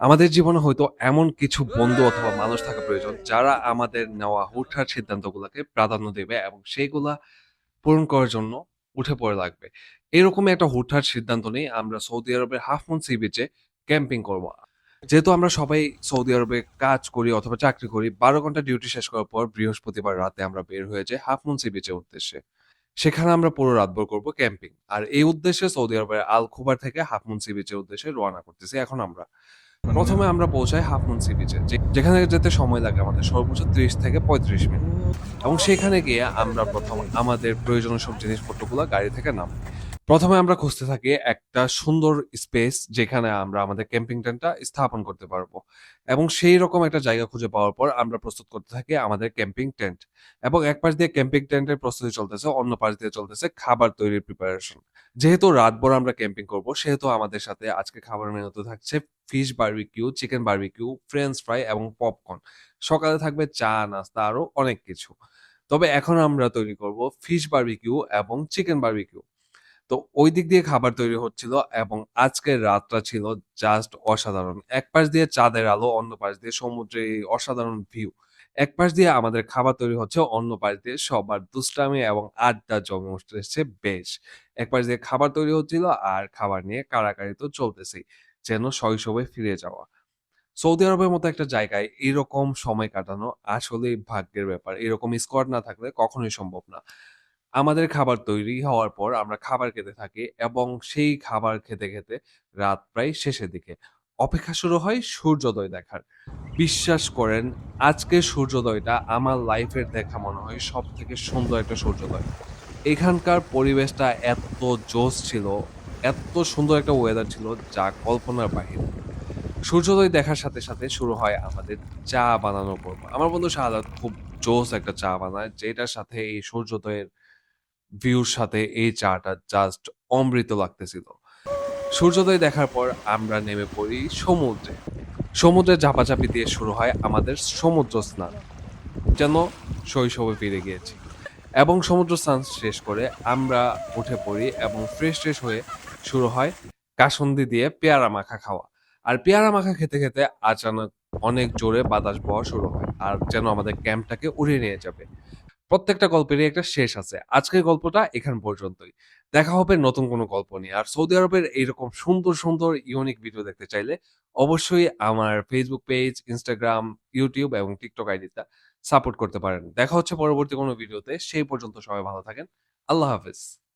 আমাদের জীবনে হয়তো এমন কিছু বন্ধু অথবা মানুষ থাকা প্রয়োজন যারা আমাদের নেওয়া হুটহাট সিদ্ধান্তগুলোকে প্রাধান্য দেবে এবং সেইগুলা পূরণ করার জন্য উঠে পড়ে লাগবে। এরকমই একটা হুটহাট সিদ্ধান্ত নেই আমরা সৌদি আরবের হাফ মুন সি বিচে ক্যাম্পিং করব। যেহেতু আমরা সবাই সৌদি আরবে কাজ করি অথবা চাকরি করি, ১২ ঘন্টা ডিউটি শেষ করার পর বৃহস্পতিবার রাতে আমরা বের হয়ে যাই হাফ মুন সি বিচের উদ্দেশ্যে। সেখানে আমরা পুরো রাতভর করব ক্যাম্পিং। আর এই উদ্দেশ্যে সৌদি আরবের আল খুবার থেকে হাফ মুন সি বিচের উদ্দেশ্যে রওনা করতেছি এখন আমরা। ১ম এ আমরা পৌঁছাই হাফ মুন সি বিচে। যেখানে যেতে সময় লাগে আমাদের সর্বোচ্চ ৩০ থেকে ৩৫ মিনিট। এবং সেখানে গিয়ে আমরা ১ম আমাদের প্রয়োজনীয় সব জিনিসপত্রগুলা গাড়ি থেকে নামাই। ১ম এ আমরা খুঁজতে থাকি একটা সুন্দর স্পেস যেখানে আমরা আমাদের ক্যাম্পিং টেন্টটা স্থাপন করতে পারবো। এবং সেইরকম একটা জায়গা খুঁজে পাওয়ার পর আমরা প্রস্তুত করতে থাকি আমাদের ক্যাম্পিং টেন্ট। এবং এক পাশ দিয়ে ক্যাম্পিং টেন্টের প্রস্তুতি চলতেছে, অন্য পাশ দিয়ে চলতেছে খাবার তৈরির প্রিপারেশন। যেহেতু রাতভর আমরা ক্যাম্পিং করব, সেহেতু আমাদের সাথে আজকে খাবারের মেনুতে থাকছে fish barbecue, chicken barbecue, French fry এবং পপকর্ন। সকালে থাকবে চা, নাস্তা আরো অনেক কিছু। তবে এখন আমরা তৈরি করব ফিশ বারবিকিউ এবং চিকেন বারবিকিউ। তো ওই দিক দিয়ে খাবার তৈরি হচ্ছিল এবং আজকের রাতটা ছিল জাস্ট অসাধারণ। এক পাশ দিয়ে চাঁদের আলো, অন্য পাশ দিয়ে সমুদ্রের এই অসাধারণ ভিউ। এক পাশ দিয়ে আমাদের খাবার তৈরি হচ্ছে, অন্য পাশ দিয়ে সবার দুষ্টামি এবং আড্ডা জমে উঠতেছে বেশ। এক পাশ দিয়ে খাবার তৈরি হচ্ছিল আর খাবার নিয়ে কাড়াকাড়ি তো চলতেছেই। যেন শৈশবে ফিরে যাওয়া। সৌদি আরবের মতো একটা জায়গায় এরকম সময় কাটানো আসলেই ভাগ্যের ব্যাপার। এরকম স্কোয়াড না থাকলে কখনোই সম্ভব না। আমাদের খাবার তৈরি হওয়ার পর আমরা খাবার খেতে থাকি এবং সেই খাবার খেতে, খেতে রাত প্রায় শেষের দিকে। অপেক্ষা শুরু হয় সূর্যোদয় দেখার। বিশ্বাস করেন আজকের সূর্যোদয়টা আমার লাইফের দেখা মনে হয় সবথেকে সুন্দর একটা সূর্যোদয়। এখানকার পরিবেশটা এত জোশ ছিল, এত সুন্দর একটা ওয়েদার ছিল যা কল্পনার বাহিরে। সূর্যোদয় দেখার সাথে, সাথে শুরু হয় আমাদের চা বানানোর পর্ব। আমার বন্ধু শাহাদাত খুব জোশ একটা চা বানায় যেটার সাথে এই সূর্যোদয়ের ভিউর সাথে এই চাটা জাস্ট অমৃত লাগতেছিল। সূর্যোদয় দেখার পর আমরা নেমে পড়ি সমুদ্রে। সমুদ্রে ঝাপাঝাপি দিয়ে শুরু হয় আমাদের সমুদ্র স্নান। যেন শৈশবে ফিরে গিয়েছি। এবং সমুদ্র স্নান শেষ করে আমরা উঠে পড়ি এবং ফ্রেশ হয়ে শুরু হয় কাসুন্দি দিয়ে পেয়ারা মাখা খাওয়া। আর পেয়ারা মাখা খেতে, খেতে আচানক অনেক জোরে বাতাস বওয়া শুরু হয়। আর যেন আমাদের ক্যাম্পটাকে উড়িয়ে নিয়ে যাবে। প্রত্যেকটা গল্পেরই একটা শেষ আছে। আজকের গল্পটা এখান পর্যন্তই। দেখা হবে নতুন কোনো গল্প নিয়ে। আর সৌদি আরবের এইরকম সুন্দর, সুন্দর ইউনিক ভিডিও দেখতে চাইলে অবশ্যই আমার Facebook পেজ, Instagram, YouTube এবং TikTok আইডিটা সাপোর্ট করতে পারেন। দেখা হচ্ছে পরবর্তী কোনো ভিডিওতে। সেই পর্যন্ত সবাই ভালো থাকেন। আল্লাহ হাফেজ।